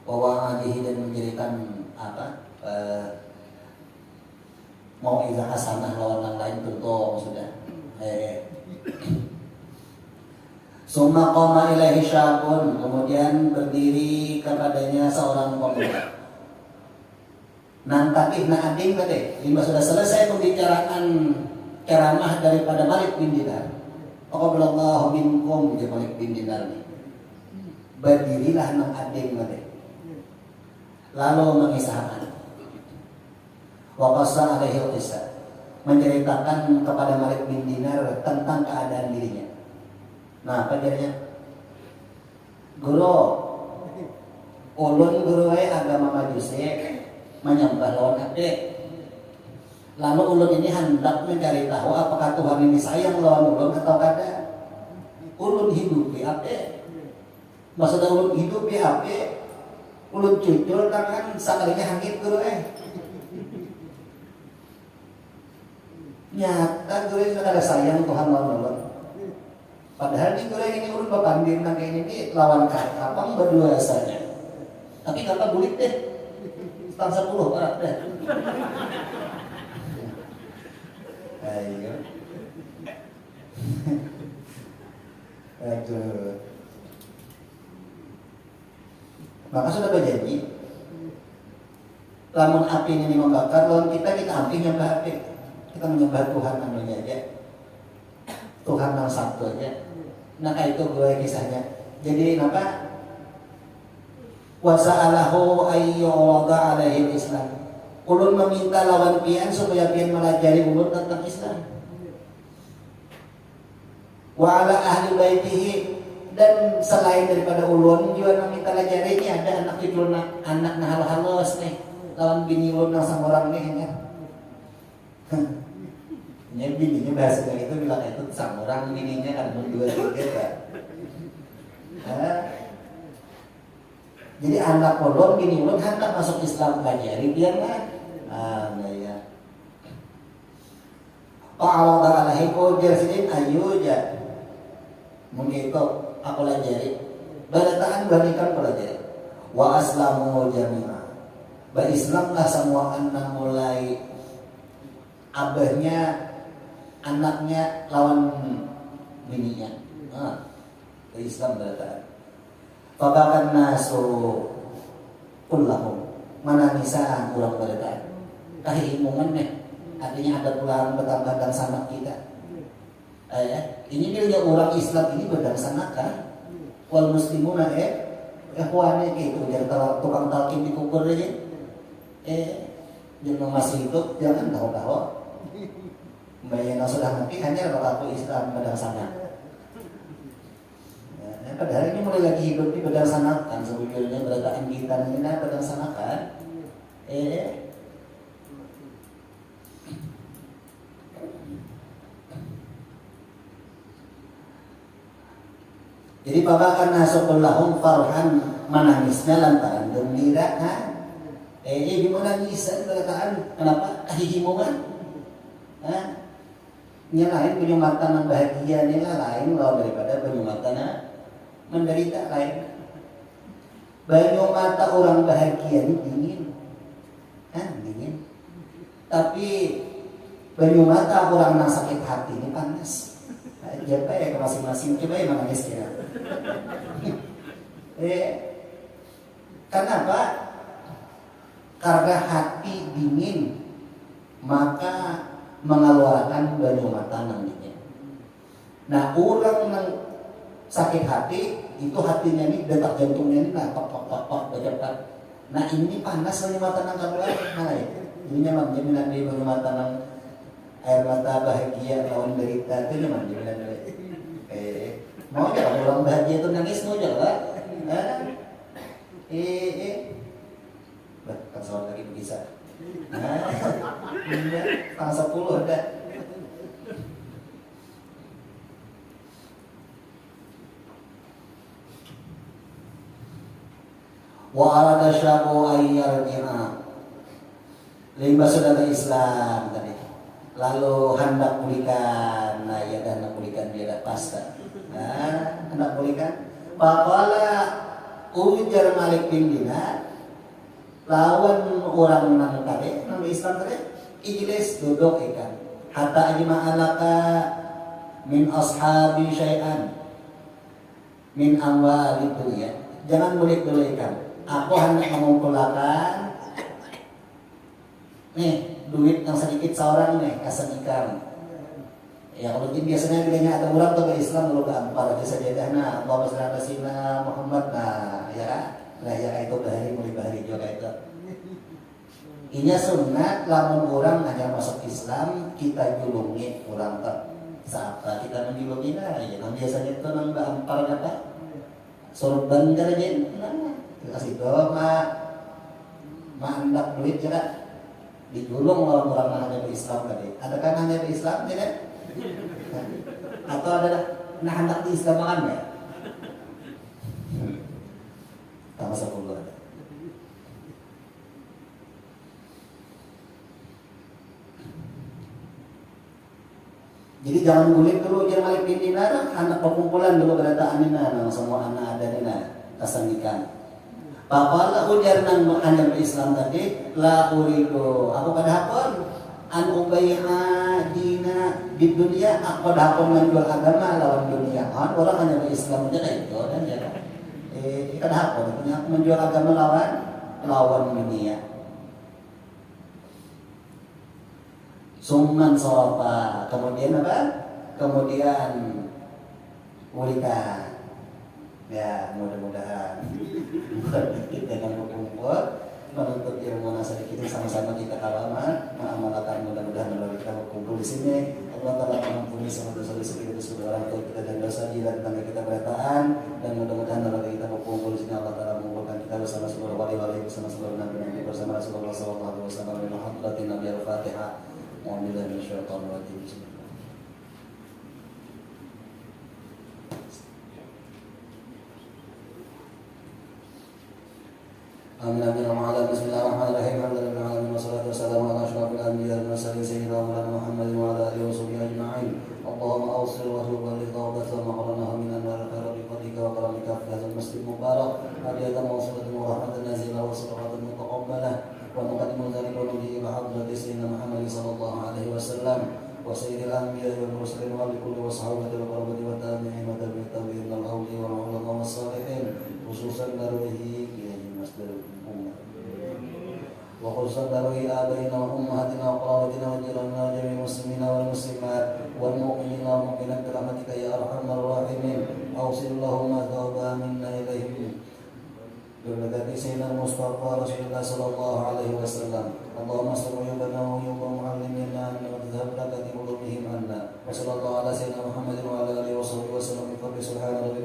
wa wa'adihi dan menjadikan mau izah hasanah lawan yang lain tentu sudah. Summa qama ilaihi syabun, kemudian berdiri kepadanya seorang pemuda. Nantakih na ading tadi, lima sudah selesai pembicaraan ceramah daripada Malik bin Dinar. Aqballallahu minkum ya Malik bin Dinar. Berdirilah nang ading tadi. Lalu mengisahkan. Wa qassa alaihi qissa, menceritakan kepada Malik bin Dinar tentang keadaan dirinya. Nah, apa jadinya? Guru, ulun guru agama Majusi menyembah lawan abdi. Lalu ulun ini hendak mencari tahu apakah Tuhan ini sayang lawan ulun atau kada. Ulun hidup di abdi. Maksudnya ulun hidup di abdi. Ulun cucul tangan sakalinya hangit guru Nyata guru ini kada sayang Tuhan lawan ulun. Padahal di goreng ini urut bapandir nang ini lawan kapang berdua saja. Tapi kakak bulik deh. Setang 10 orang deh. Ayo. Aduh. Maka sudah berjanji. Lamun api ini membakar, lawan kita api nyembah api. Kita menyembah Tuhan namanya aja. Tuhan yang satu aja. Nah itu gue kisahnya. Jadi apa? Wasa'alahu ayyu'adha alaihi Islam. Ulun meminta lawan pian supaya pian melajari ulun tentang Islam. Wa ala ahli baitihi, dan selain daripada ulun juga meminta lajarinya ada anak cucu anak nah halus nih lawan bini ulun yang sang orang nih kan. Ini bininya bahasa kayak itu bilang itu sang orang bininya kan 2-3 kan. Jadi anak ulun bini ulun hendak masuk Islam pelajari biar kan. Nah ya. Ta'ala alaihi qadirsin ayyuja. Mungkin itu aku pelajari. Barataan balikan pelajari. Wa aslamu jami'a. Berislamlah semua anak mulai abahnya, anaknya lawan bininya. Islam barataan. Fabakan nasu kullahum, menangisan ulang barataan. Kahimungan nih. Artinya ada pulang bertambah dan sanak kita. Ini dia orang Islam ini berdangsanakan. Wal muslimuna ikhwane gitu, jangan tukang talqin dikubur aja. Jangan masih hidup, jangan tahu-tahu. Mbak yang sudah mati hanya berlaku Islam berdangsanakan. Padahal ini mulai lagi hidup di berdangsanakan. Sebetulnya berataan kita ini berdangsanakan. Jadi bapak akan nasukullahum farhan, menangisnya lantaran gembira kan. Gimana nisan berataan? Kenapa? Kehihimungan. Ini lain penyumatan yang bahagia ini lain loh daripada penyumatan menderita lain. Banyak mata orang bahagia ini dingin. Dingin. Tapi banyak mata orang yang sakit hati ini panas. Siapa ya ke masing-masing, coba ya menangis kira. Kenapa? Karena hati dingin, maka mengeluarkan banyak mata nantinya. Nah orang yang sakit hati itu hatinya ini detak jantungnya ini pak bercepat. Nah ini panas banyak mata nang keluar. Nah ini nyaman jaminan di banyak mata nang air mata bahagia lawan derita itu nyaman jaminan dari. Mau jangan orang bahagia itu nangis mau jangan. Kan soal lagi bisa. Tanggal 10 ada. Wa arada syabu ayyarji'a. Lima saudara Islam tadi. Lalu hendak pulihkan. Nah ya hendak pulihkan dia dah pasta. Hendak pulihkan. Faqala ujar Malik bin Dinar. lawan orang nang tadi nang Islam tadi ijlis duduk ikan hatta ajma alaka min ashabi syai'an min amwali dunya. Jangan mulik dulu ikan. Aku hendak mengumpulkan nih duit yang sedikit seorang nih kasih ikan. Ya kalau biasanya bilangnya ada orang tuh ke Islam dulu ke ampar aja saja nah Allahumma shalli ala sayyidina Muhammad nah ya kan nah ya itu bahari mulai bahari juga itu inya sunat lamun orang hanya masuk Islam kita julungi orang tak saat kita menjulungi nah ya kan biasanya itu nang ampar apa sorban kerja nah kasih doa ma andak duit ya dijulung lawan orang hanya Islam tadi ada kan hanya Islam tidak atau ada nah hendak diislamkan ya tambah 10 ada. Jadi jangan guling dulu jangan malik pimpinan anak perkumpulan dulu kedataan nang semua anak ada nina kasangikan Bapak ujar nang hanya Islam tadi la uridu aku kada hapon an ubaiha dina di dunia aku dapur menjual agama lawan dunia kan orang hanya Islam aja kayak itu dan ya kada hapun punya aku menjual agama lawan dunia summan soropa kemudian apa kemudian mulika ya mudah-mudahan kita akan berkumpul menuntut ilmu nasari kita sama-sama kita kalaman mengamalkan mudah-mudahan melalui kita berkumpul di sini Allah Ta'ala mengampuni semua dosa-dosa kita sebagai orang tua kita dan dosa jilat tangga kita berataan dan mudah-mudahan melalui kita berkumpul di sini Allah Ta'ala mengumpulkan kita bersama seluruh wali-wali bersama seluruh nabi-nabi bersama Rasulullah SAW bersama hadratin Nabi Al-Fatihah mohon billahi minasyaitonir rajim. Amin amin wa bismillahirrahmanirrahim alhamdulillahi alamin wassalatu wassalamu ala asyrafil anbiya'i wal mursalin sayyidina Muhammadin wa ala alihi wa sahbihi ajma'in Allahumma awsil wa balligh tawbata wa maqranaha min anwar al-khair bi fadlika wa karamika fi hadzal masjid mubarak hadiyatan mawsulatan wa rahmatan nazilah wa sadaqatan mutaqabbalah wa nuqaddimu dzalika wa nudhi'i ila hadrati sayyidina Muhammad sallallahu alaihi wasallam wa sayyidil anbiya'i wal mursalin wa likulli wa sahabati wa qarabati wa tabi'in wa tabi'in wal awliya wal ulama was salihin khususan darwihi وخصوصا ذوي آبائنا وأمهاتنا وقرابتنا وجيراننا وجميع المسلمين والمسلمات والمؤمنين والمؤمنات برحمتك يا أرحم الراحمين أوصل اللهم توبة منا إليهم ببركة سيدنا المصطفى رسول الله صلى الله عليه وسلم اللهم استر عيوبنا وعيوب معلمينا وتذهب بركة قلوبهم عنا وصلى الله على سيدنا محمد وعلى آله وصحبه وسلم بفضل سبحان ربك